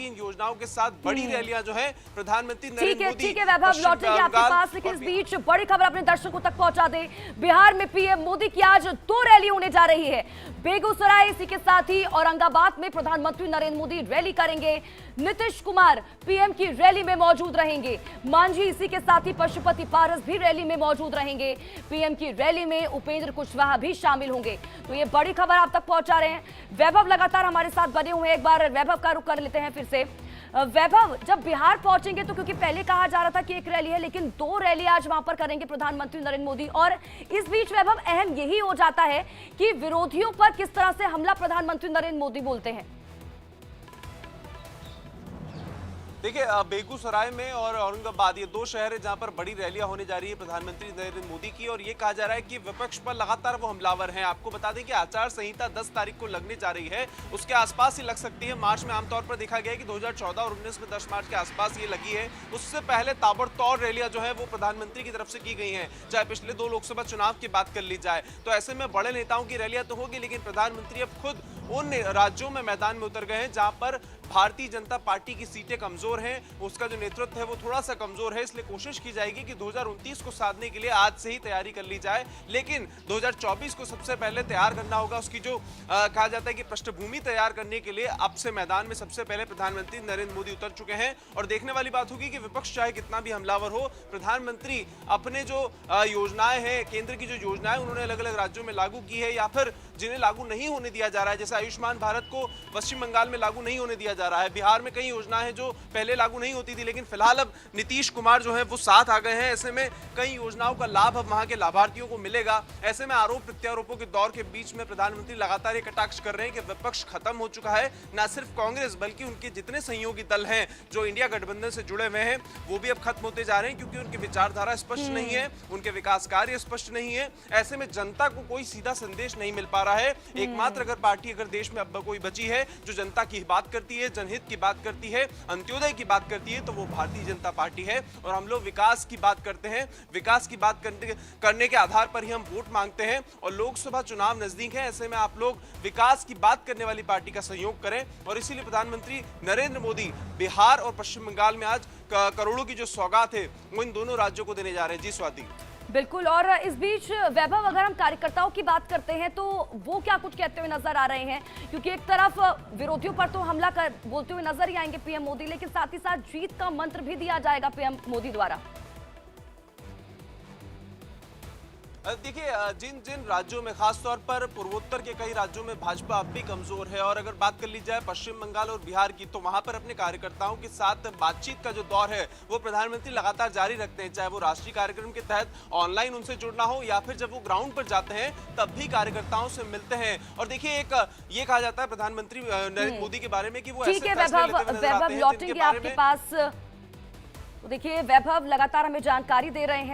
इन योजनाओं के साथ बड़ी रैलियां जो है प्रधानमंत्री नरेंद्र मोदी। ठीक है वैभव, लौटेंगे आपके पास, लेकिन इस बीच बड़ी खबर अपने दर्शकों तक पहुंचा दे। बिहार में पीएम मोदी की आज 2 रैली होने जा रही है। बेगूसराय, इसी के साथ ही औरंगाबाद में प्रधानमंत्री नरेंद्र मोदी रैली करेंगे। नीतीश कुमार पीएम की रैली में मौजूद रहेंगे। मांझी, इसी के साथ ही पशुपति पारस भी रैली में मौजूद रहेंगे। पीएम की रैली में उपेंद्र कुशवाहा भी शामिल होंगे। तो ये बड़ी खबर आप तक पहुंचा रहे हैं। वैभव लगातार हमारे साथ बने हुए हैं, एक बार वैभव का रुख कर लेते हैं फिर से। वैभव, जब बिहार पहुंचेंगे तो क्योंकि पहले कहा जा रहा था कि एक रैली है, लेकिन 2 रैली आज वहां पर करेंगे प्रधानमंत्री नरेंद्र मोदी, और इस बीच वैभव अहम यही हो जाता है कि विरोधियों पर किस तरह से हमला प्रधानमंत्री नरेंद्र मोदी बोलते हैं। देखिए, बेगूसराय में और औरंगाबाद, ये 2 शहर है जहां पर बड़ी रैलियां होने जा रही है प्रधानमंत्री नरेंद्र मोदी की, और ये कहा जा रहा है कि विपक्ष पर लगातार वो हमलावर हैं। आपको बता दें कि आचार संहिता 10 तारीख को लगने जा रही है, उसके आसपास ही लग सकती है। मार्च में आमतौर पर देखा गया है कि 2014 और 19 में 10 मार्च के आसपास ये लगी है। उससे पहले ताबड़तोड़ रैलियां जो है वो प्रधानमंत्री की तरफ से की गई हैं, चाहे पिछले 2 लोकसभा चुनाव की बात कर ली जाए। तो ऐसे में बड़े नेताओं की रैलियां तो होगी, लेकिन प्रधानमंत्री अब खुद उन राज्यों में मैदान में उतर गए हैं जहां पर भारतीय जनता पार्टी की सीटें कमजोर हैं, उसका जो नेतृत्व है वो थोड़ा सा कमजोर है। इसलिए कोशिश की जाएगी कि 2029 को साधने के लिए आज से ही तैयारी कर ली जाए, लेकिन 2024 को सबसे पहले तैयार करना होगा। उसकी जो कहा जाता है कि पृष्ठभूमि तैयार करने के लिए अब से मैदान में सबसे पहले प्रधानमंत्री नरेंद्र मोदी उतर चुके हैं। और देखने वाली बात होगी कि विपक्ष चाहे कितना भी हमलावर हो, प्रधानमंत्री अपने जो योजनाएं हैं, केंद्र की जो योजनाएं उन्होंने अलग अलग राज्यों में लागू की है, या फिर जिन्हें लागू नहीं होने दिया जा रहा है, जैसे आयुष्मान भारत को पश्चिम बंगाल में लागू नहीं होने दिया जा रहा है। बिहार में कई योजनाएं हैं जो पहले लागू नहीं होती थी, लेकिन फिलहाल अब नीतीश कुमार जो है वो साथ आ गए हैं। ऐसे में कई योजनाओं का लाभ अब वहां के लाभार्थियों को मिलेगा। ऐसे में आरोप प्रत्यारोपों के दौर के बीच में प्रधानमंत्री लगातार ये कटाक्ष कर रहे हैं कि विपक्ष खत्म हो चुका है। न सिर्फ कांग्रेस बल्कि उनके जितने सहयोगी दल हैं जो इंडिया गठबंधन से जुड़े हुए हैं वो भी अब खत्म होते जा रहे हैं, क्योंकि उनकी विचारधारा स्पष्ट नहीं है, उनके विकास कार्य स्पष्ट नहीं है। ऐसे में जनता को कोई सीधा संदेश नहीं मिल पा रहा है। एकमात्र अगर पार्टी अगर देश में अब कोई बची है जो जनता की बात करती है, जनहित की बात करती है, अंत्योदय की बात करती है, तो वो भारतीय जनता पार्टी है। और हम लोग विकास की बात करते हैं, विकास की बात करने के आधार पर ही हम वोट मांगते हैं। और लोकसभा चुनाव नजदीक है, ऐसे में आप लोग विकास की बात करने वाली पार्टी का सहयोग करें। और इसीलिए प्रधानमंत्री नरेंद्र मोदी बिहार और पश्चिम बंगाल में आज करोड़ों की जो सौगात है वो इन दोनों राज्यों को देने जा रहे हैं। जी स्वाति। बिल्कुल, और इस बीच वैभव, अगर हम कार्यकर्ताओं की बात करते हैं तो वो क्या कुछ कहते हुए नजर आ रहे हैं, क्योंकि एक तरफ विरोधियों पर तो हमला बोलते हुए नजर ही आएंगे पीएम मोदी, लेकिन साथ ही साथ जीत का मंत्र भी दिया जाएगा पीएम मोदी द्वारा। देखिए, जिन जिन राज्यों में, खासतौर पर पूर्वोत्तर के कई राज्यों में भाजपा अब भी कमजोर है, और अगर बात कर ली जाए पश्चिम बंगाल और बिहार की, तो वहां पर अपने कार्यकर्ताओं के साथ बातचीत का जो दौर है वो प्रधानमंत्री लगातार जारी रखते हैं, चाहे वो राष्ट्रीय कार्यक्रम के तहत ऑनलाइन उनसे जुड़ना हो, या फिर जब वो ग्राउंड पर जाते हैं तब भी कार्यकर्ताओं से मिलते हैं। और देखिए, एक ये कहा जाता है प्रधानमंत्री नरेंद्र मोदी के बारे में कि वो ऐसे फैसले लेते हुए नजर आते हैं लौटेंगे आपके पास। देखिए वैभव लगातार हमें जानकारी दे रहे हैं।